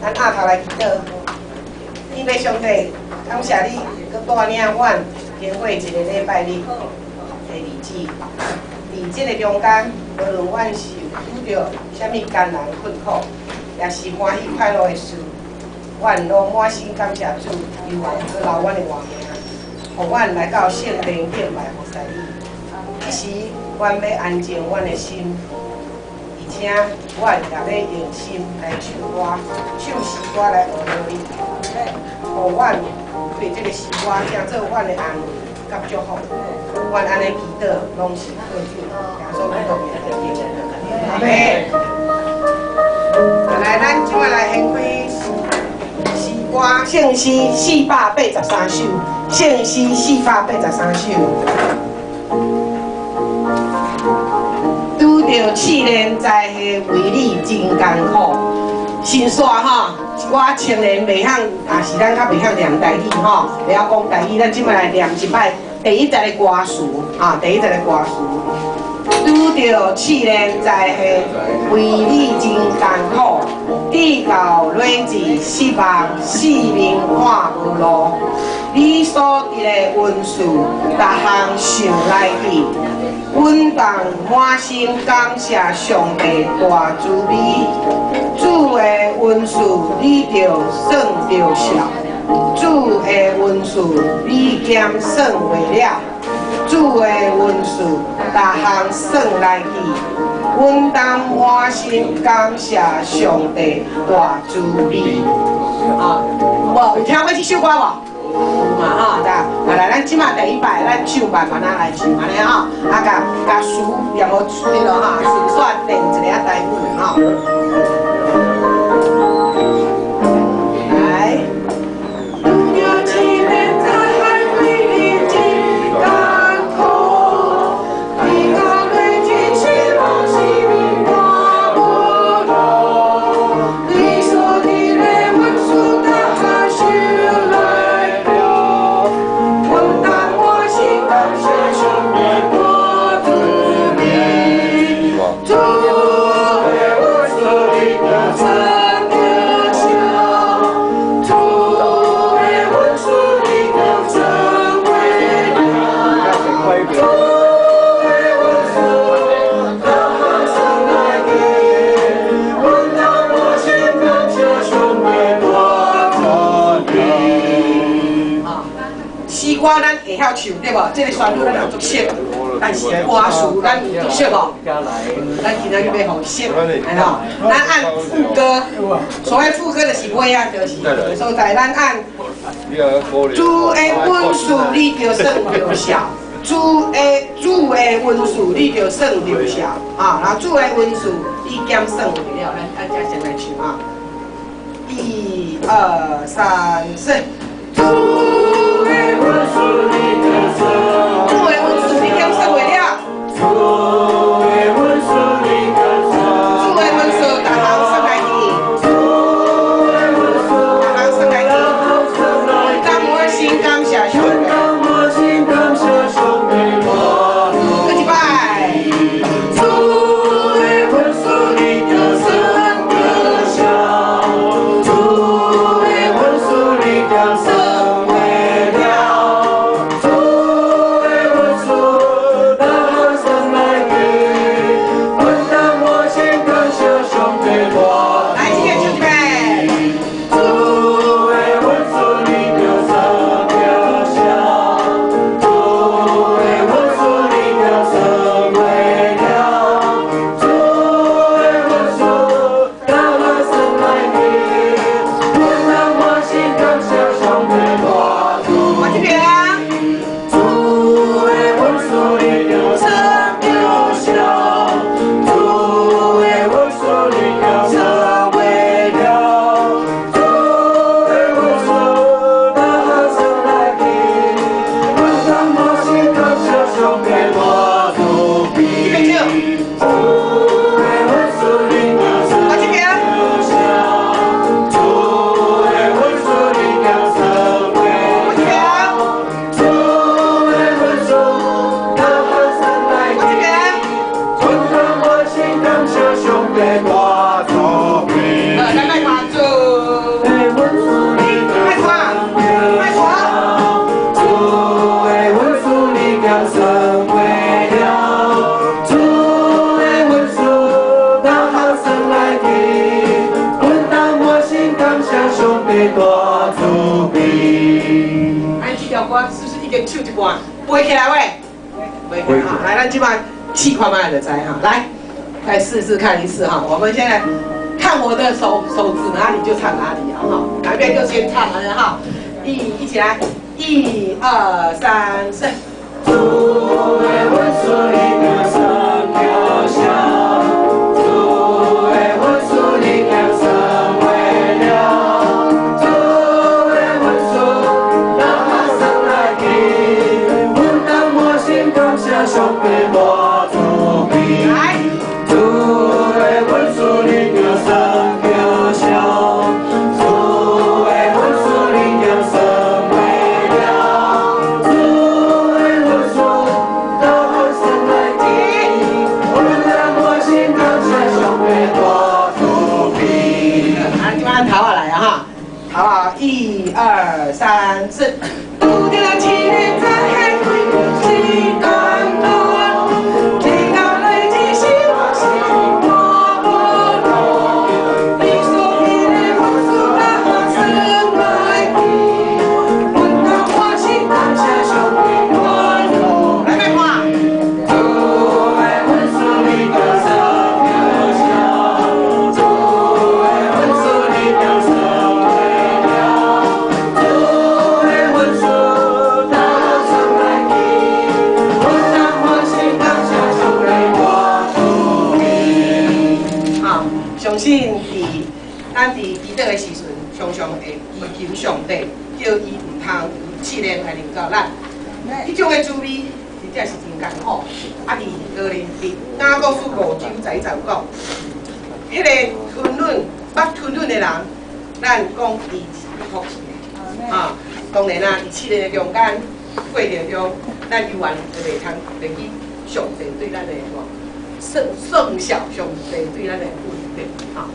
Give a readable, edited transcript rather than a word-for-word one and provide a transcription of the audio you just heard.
咱下头来祈祷。天父上帝，感谢你，佮带领阮经过一个礼拜日的日子，伫即个中间，无论阮是遇到啥物艰难困苦，也是欢喜快乐的事，阮拢满心感谢主，由我去留阮的活命，互阮来到圣殿敬拜服侍你。即时，阮要安静阮的心。 而且，阮也要用心来唱歌，唱诗歌来学着你，互阮对这个诗歌成做阮的安慰甲祝福。阮安尼祈祷，拢是靠主耶稣基督名来祈祷。阿妹，来，咱即摆来献开诗歌，圣诗483首，圣诗483首。 拄着试炼在下，为你真艰苦。先煞吼，我青年袂晓，也是咱较袂晓念台语吼，袂晓讲台语，咱即摆来念一摆第一节的歌词啊，第一节的歌词。拄着试炼在下，为你真艰苦。地到累字失望，四面看无路。你所得的恩赐，逐项想来去。 阮当满心感谢上帝大慈悲，主的恩赐你着算着笑，主的恩赐你减算袂了，主的恩赐逐项算来去，阮当满心感谢上帝大慈悲。啊，有听过这首歌无？ 嘛吼，来，咱即马第一摆，咱唱慢慢来唱安尼吼，甲词念好对咯哈，顺选练一个台语吼。来。 歌咱会晓唱对无？这个旋律咱有足熟，但是歌词咱有足熟无？咱今仔日要互熟，哎吼，咱按副歌，所谓副歌就是尾啊，就是所在咱按。主的恩赐你着算着笑，主的恩赐你着算着笑啊，然后主的恩赐你减算袂了，咱大家先来唱啊，1、2、3、4。 主的恩赐你着算，主的恩赐你减算袂了。主的恩赐你着算，主的恩赐逐项算来去。主的恩赐逐项算来去。当我心感谢上帝，当我心感谢上帝，我一摆。主的恩赐你着算着笑，主的恩赐你减算。经唱一半，背起来喂，背起来哈。来，咱今晚气看卖就知哈。来试试看一次哈。我们现在看我的手指哪里就唱哪里啊哈。哪边就先唱了哈。一起来，1、2、3、4。主的阮属你名声飘香，主的阮属你名声为了，主的阮属咱马上来记，阮当我心感谢上帝我主庇。来，主的阮属你名声飘香，主的阮属你名声。头下来啊哈，好不好？1、2、3、4。拄着七日在海归，是感动，天高来之心是我不同。你所给的我所拿生来的，阮当我心感谢上帝宽容。来别看，主的阮属你的生命香，主的阮属你的生。相信咱伫祈祷的时阵，常常会祈求上帝，叫伊唔通试炼来临到咱。迄种的滋味，真正是真艰苦。啊，伫高林伫雅各书5章才讲，迄个吞忍捌吞忍的人，咱讲伊是福气的。啊，当然啦，伫试炼的中间过程中，咱永远就袂通忘记上帝对咱的圣孝，上帝对咱的恩典。啊。